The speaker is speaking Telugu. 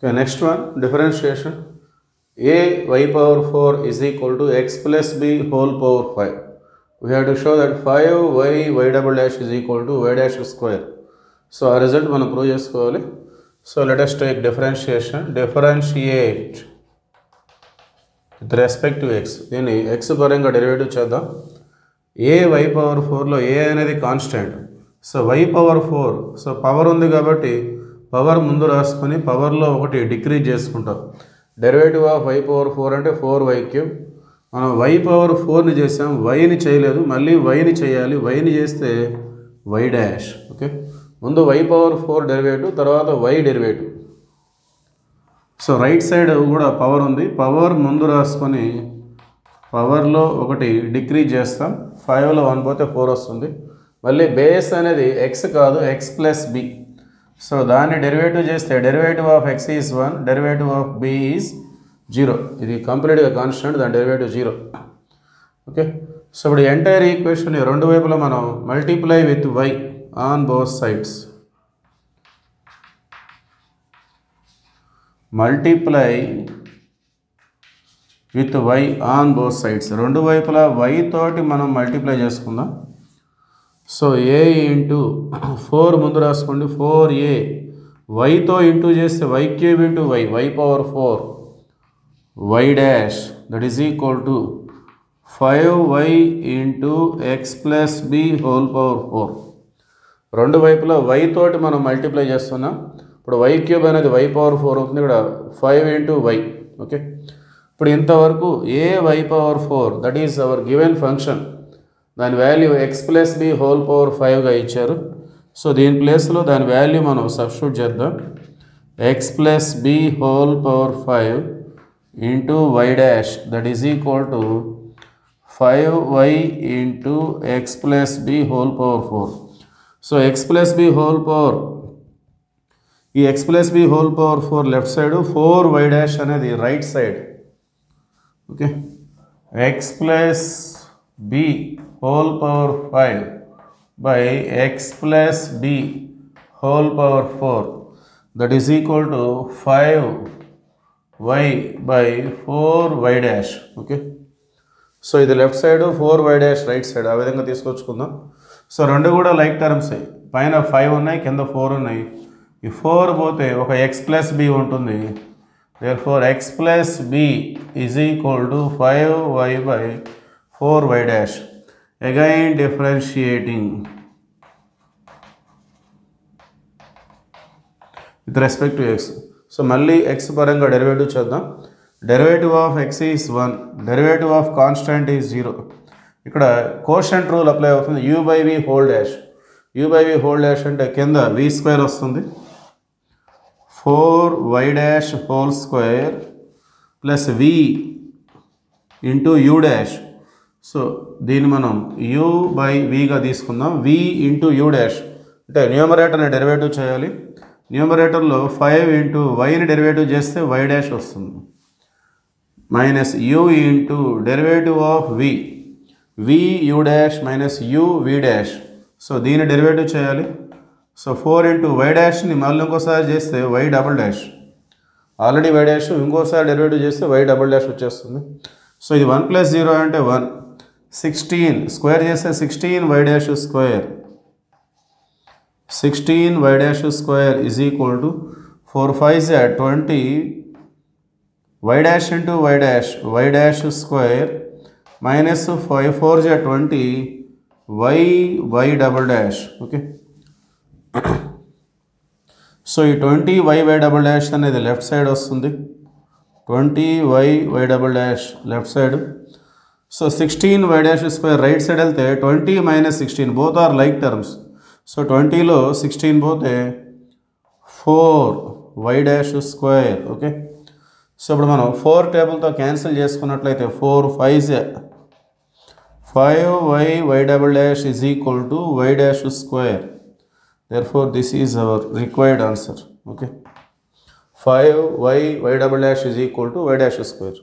Okay, next one, differentiation. A y power 4 is equal to x plus b whole power 5. We have to show that 5y y double dash is equal to y dash square. So our result మనం prove చేసుకోవాలి. So let us take differentiation. Differentiate with respect to x. దీన్ని x పరంగా డెరివేటివ్ చేద్దాం. a y power 4లో a అనేది constant. So y power 4. So power ఉంది కాబట్టి పవర్ ముందు రాసుకొని పవర్లో ఒకటి డిక్రీజ్ చేసుకుంటాం. డెరివేటివ్ ఆఫ్ y పవర్ 4 అంటే 4y3. మనం y పవర్ 4ని చేసాం, yని చేయలేదు, మళ్ళీ yని చేయాలి. yని చేస్తే y డాష్. ఓకే, ముందు y పవర్ 4 డెరివేటివ్, తర్వాత y derivative. So right side కూడా పవర్ ఉంది, పవర్ ముందు రాసుకొని పవర్లో ఒకటి డిక్రీజ్ చేస్తాం. 5లో 1 పోతే 4 వస్తుంది. మళ్ళీ బేస్ అనేది x కాదు, x ప్లస్ b. సో దాన్ని డెరివేటివ్ చేస్తే derivative of x is 1, derivative of b is 0. ఇది కంప్లీట్గా కాన్స్టెంట్, దాని డెరివేటివ్ 0. ఓకే, సో ఇప్పుడు ఎంటైర్ ఈక్వేషన్ రెండు వైపులా మనం multiply with y on both sides. Multiply with y on both sides. రెండు వైపులా y తోటి మనం మల్టిప్లై చేసుకుందాం. సో a ఇంటూ 4 ముందు రాసుకోండి, 4a. yతో ఇంటూ చేస్తే y³ into y power 4 y dash that is equal to 5y into x plus b whole power 4. రెండు వైపులా y తోటి మనం మల్టిప్లై చేస్తున్నాం. ఇప్పుడు y³ అనేది y పవర్ 4 అవుతుంది, ఇక్కడ 5 ఇంటూ y. ఓకే, ఇప్పుడు ఇంతవరకు a y power 4 that is our given function. దాని value x plus b whole power 5గా ఇచ్చారు. సో దీని ప్లేస్లో దాని వాల్యూ మనం సబ్స్టిట్యూట్ చేద్దాం. x plus b whole power 5 into y dash that is equal to 5y into x plus b whole power 4. So x plus b whole power, ఈ x plus b whole power 4 left side, 4y dash అనేది right side. Okay, x plus b whole power 5 by x plus b whole power 4 that is equal to 5y by 4y dash. Okay, so ఇది left side, 4y dash right side. ఆ విధంగా తీసుకొచ్చుకుందాం. సో రెండు కూడా లైక్ టర్మ్స్, పైన 5 ఉన్నాయి, కింద 4 ఉన్నాయి. ఈ 4 పోతే ఒక x ప్లస్ b ఉంటుంది. therefore x plus b is equal to 5y by 4y dash. Again differentiating with respect to x. So మళ్ళీ x పరంగా డెరివేటివ్ చేద్దాం. Derivative of x is 1, derivative of constant is 0. ఇక్కడ కోషంట్ రూల్ అప్లై అవుతుంది. u by v whole dash. u by v whole dash అంటే కింద v స్క్వేర్ వస్తుంది, 4y dash whole square plus v into u dash. So దీన్ని మనం u బై vగా తీసుకుందాం. v ఇంటూ u డాష్ అంటే న్యూమరేటర్ని డెరివేటివ్ చేయాలి. న్యూమరేటర్లో 5 ఇంటూ yని డెరివేటివ్ చేస్తే y డాష్ వస్తుంది, minus u into derivative of v, v u dash minus u v dash. So దీన్ని డెరివేటివ్ చేయాలి. సో 4 ఇంటూ y డాష్ని మళ్ళీ ఇంకోసారి చేస్తే y double dash. Already y dash, ఇంకోసారి డెరివేటివ్ చేస్తే y డబుల్ డాష్ వచ్చేస్తుంది. సో ఇది 1 ప్లస్ 0 అంటే 1. 16 స్క్వేర్ చేస్తే 16y dash square, 16y dash square is equal to 4 5 20 y dash into y dash, y dash square minus 5 4 20 y double dash. Okay, so ఈ 20y డబుల్ డాష్ అనేది లెఫ్ట్ సైడ్ వస్తుంది, 20y double dash left side. So 16y dash square right side వెళ్తే 20 minus 16 both are like terms. So 20లో 16 పోతే 4y dash square. Okay, so ఇప్పుడు మనం 4 టేబుల్తో క్యాన్సిల్ చేసుకున్నట్లయితే 4 5 5y double dash is equal to y dash square. therefore this is our required answer. Okay, 5y double dash is equal to y dash square.